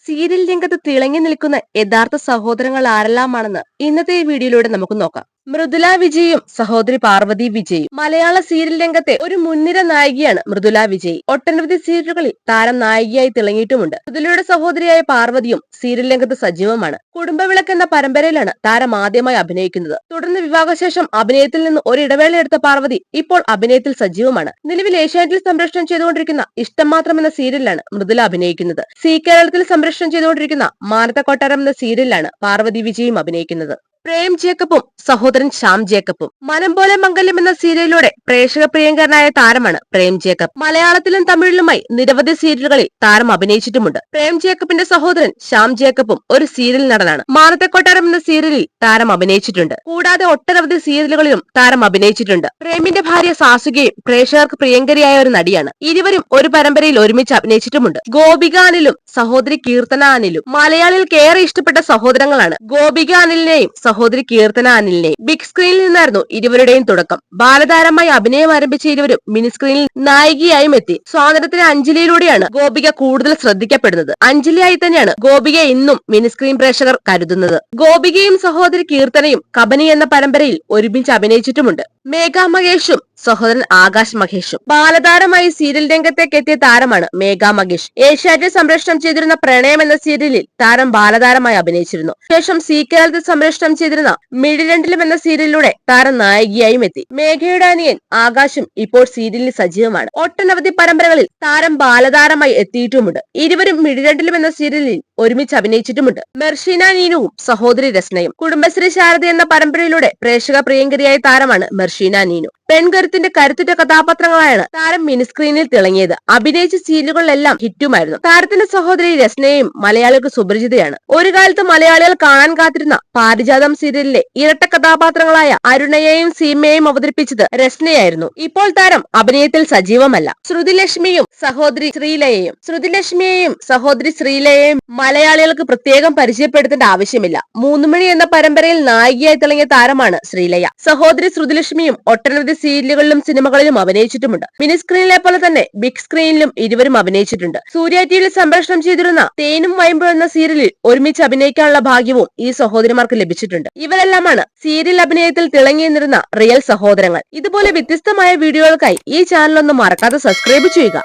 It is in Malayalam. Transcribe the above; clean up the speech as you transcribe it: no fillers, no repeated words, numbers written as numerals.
സീരിയൽ രംഗത്ത് തിളങ്ങി നിൽക്കുന്ന യഥാർത്ഥ സഹോദരങ്ങൾ ആരെല്ലാമാണെന്ന് ഇന്നത്തെ ഈ വീഡിയോയിലൂടെ നമുക്ക് നോക്കാം. മൃദുല വിജയും സഹോദരി പാർവതി വിജയും. മലയാള സീരിയൽ രംഗത്തെ ഒരു മുൻനിര നായികയാണ് മൃദുല വിജയ്. ഒട്ടനവധി സീരിയലുകളിൽ താരം നായികയായി തിളങ്ങിയിട്ടുമുണ്ട്. മൃദുലയുടെ സഹോദരിയായ പാർവതിയും സീരിയൽ രംഗത്ത് സജീവമാണ്. കുടുംബവിളക്ക് എന്ന പരമ്പരയിലാണ് താരം ആദ്യമായി അഭിനയിക്കുന്നത്. തുടർന്ന് വിവാഹശേഷം അഭിനയത്തിൽ നിന്ന് ഒരു ഇടവേള എടുത്ത പാർവതി ഇപ്പോൾ അഭിനയത്തിൽ സജീവമാണ്. നിലവിൽ ഏഷ്യാനെറ്റിൽ സംപ്രേഷണം ചെയ്തുകൊണ്ടിരിക്കുന്ന ഇഷ്ടം മാത്രം എന്ന സീരിയലിലാണ് മൃദുല അഭിനയിക്കുന്നത്. സി കേരളത്തിൽ സംപ്രേഷണം ചെയ്തുകൊണ്ടിരിക്കുന്ന മാനത്തക്കൊട്ടാരം എന്ന സീരിയലിലാണ് പാർവതി വിജയും അഭിനയിക്കുന്നത്. പ്രേം ജേക്കബും സഹോദരൻ ശ്യാം ജേക്കബും. മനം പോലെ മംഗല്യം എന്ന സീരിയലിലൂടെ പ്രേക്ഷക പ്രിയങ്കരനായ താരമാണ് പ്രേം ജേക്കബ്. മലയാളത്തിലും തമിഴിലുമായി നിരവധി സീരിയലുകളിൽ താരം അഭിനയിച്ചിട്ടുമുണ്ട്. പ്രേം ജേക്കബിന്റെ സഹോദരൻ ശ്യാം ജേക്കബും ഒരു സീരിയൽ നടനാണ്. മാനത്തക്കൊട്ടാരം എന്ന സീരിയലിൽ താരം അഭിനയിച്ചിട്ടുണ്ട്. കൂടാതെ ഒട്ടനവധി സീരിയലുകളിലും താരം അഭിനയിച്ചിട്ടുണ്ട്. പ്രേമിന്റെ ഭാര്യ സാസുകയും പ്രേക്ഷകർക്ക് പ്രിയങ്കരിയായ ഒരു നടിയാണ്. ഇരുവരും ഒരു പരമ്പരയിൽ ഒരുമിച്ച് അഭിനയിച്ചിട്ടുമുണ്ട്. ഗോപിക അനിലും സഹോദരി കീർത്തന അനിലും. മലയാളികൾക്ക് ഏറെ ഇഷ്ടപ്പെട്ട സഹോദരങ്ങളാണ് ഗോപിക അനിലിനെയും സഹോദരി കീർത്തന അനിലിനെയും. ബിഗ് സ്ക്രീനിൽ നിന്നായിരുന്നു ഇരുവരുടെയും തുടക്കം. ബാലതാരമായി അഭിനയം ആരംഭിച്ച ഇരുവരും മിനി സ്ക്രീനിൽ നായികയായും എത്തി. സ്വാതന്ത്ര്യത്തിന് അഞ്ജലിയിലൂടെയാണ് ഗോപിക കൂടുതൽ ശ്രദ്ധിക്കപ്പെടുന്നത്. അഞ്ജലിയായി തന്നെയാണ് ഗോപികയെ ഇന്നും മിനി സ്ക്രീൻ പ്രേക്ഷകർ കരുതുന്നത്. ഗോപികയും സഹോദരി കീർത്തനയും കബനി എന്ന പരമ്പരയിൽ ഒരുമിച്ച് അഭിനയിച്ചിട്ടുമുണ്ട്. മേഘ മഹേഷും സഹോദരൻ ആകാശ് മഹേഷും. ബാലതാരമായി സീരിയൽ രംഗത്തേക്ക് എത്തിയ താരമാണ് മേഘ മഹേഷ്. ഏഷ്യാനെറ്റിൽ സംപ്രേഷണം ചെയ്തിരുന്ന പ്രണയം എന്ന സീരിയലിൽ താരം ബാലതാരമായി അഭിനയിച്ചിരുന്നു. ശേഷം സി കേരളത്തിൽ സംപ്രേഷണം ചെയ്തിരുന്ന മിഴിരണ്ടിലും എന്ന സീരിയലിലൂടെ താരം നായികയായും എത്തി. മേഘയുടെ അനിയൻ ആകാശും ഇപ്പോൾ സീരിയലിൽ സജീവമാണ്. ഒട്ടനവധി പരമ്പരകളിൽ താരം ബാലതാരമായി എത്തിയിട്ടുമുണ്ട്. ഇരുവരും മിഴിരണ്ടിലും എന്ന സീരിയലിൽ ഒരുമിച്ച് അഭിനയിച്ചിട്ടുമുണ്ട്. മെർഷീന നീനുവും സഹോദരി രസ്നയും. കുടുംബശ്രീ ശാരദ എന്ന പരമ്പരയിലൂടെ പ്രേക്ഷക പ്രിയങ്കരിയായ താരമാണ് മെർഷീന നീനു. പെൺകരുത്തിന്റെ കരുത്തുറ്റ കഥാപാത്രങ്ങളായാണ് താരം മിനിസ്ക്രീനിൽ തിളങ്ങിയത്. അഭിനയിച്ച സീരിയലുകളിലെല്ലാം ഹിറ്റുമായിരുന്നു. താരത്തിന്റെ സഹോദരി രസ്നയും മലയാളികൾക്ക് സുപരിചിതയാണ്. ഒരു കാലത്ത് മലയാളികൾ കാണാൻ കാത്തിരുന്ന പാരിജാതം സീരിയലിലെ ഇരട്ട കഥാപാത്രങ്ങളായ അരുണയെയും സീമയെയും അവതരിപ്പിച്ചത് രസ്നയായിരുന്നു. ഇപ്പോൾ താരം അഭിനയത്തിൽ സജീവമല്ല. ശ്രുതിലക്ഷ്മിയും സഹോദരി ശ്രീലയെയും മലയാളികൾക്ക് പ്രത്യേകം പരിചയപ്പെടുത്തേണ്ട ആവശ്യമില്ല. മൂന്നുമണി എന്ന പരമ്പരയിൽ നായികയായി തിളങ്ങിയ താരമാണ് ശ്രീലയ. സഹോദരി ശ്രുതിലക്ഷ്മിയും ഒട്ടനവധി സീരിയലുകളിലും സിനിമകളിലും അഭിനയിച്ചിട്ടുമുണ്ട്. മിനി സ്ക്രീനിലെ പോലെ തന്നെ ബിഗ് സ്ക്രീനിലും ഇരുവരും അഭിനയിച്ചിട്ടുണ്ട്. സൂര്യ ടിവിയിൽ സംപ്രേഷണം ചെയ്തിരുന്ന തേനും വയമ്പും എന്ന സീരിയലിൽ ഒരുമിച്ച് അഭിനയിക്കാനുള്ള ഭാഗ്യവും ഈ സഹോദരിമാർക്ക് ലഭിച്ചിട്ടുണ്ട്. ഇവരെല്ലാമാണ് സീരിയൽ അഭിനയത്തിൽ തിളങ്ങി നിന്നിരുന്ന റിയൽ സഹോദരങ്ങൾ. ഇതുപോലെ വ്യത്യസ്തമായ വീഡിയോകൾക്കായി ഈ ചാനൽ ഒന്ന് മറക്കാതെ സബ്സ്ക്രൈബ് ചെയ്യുക.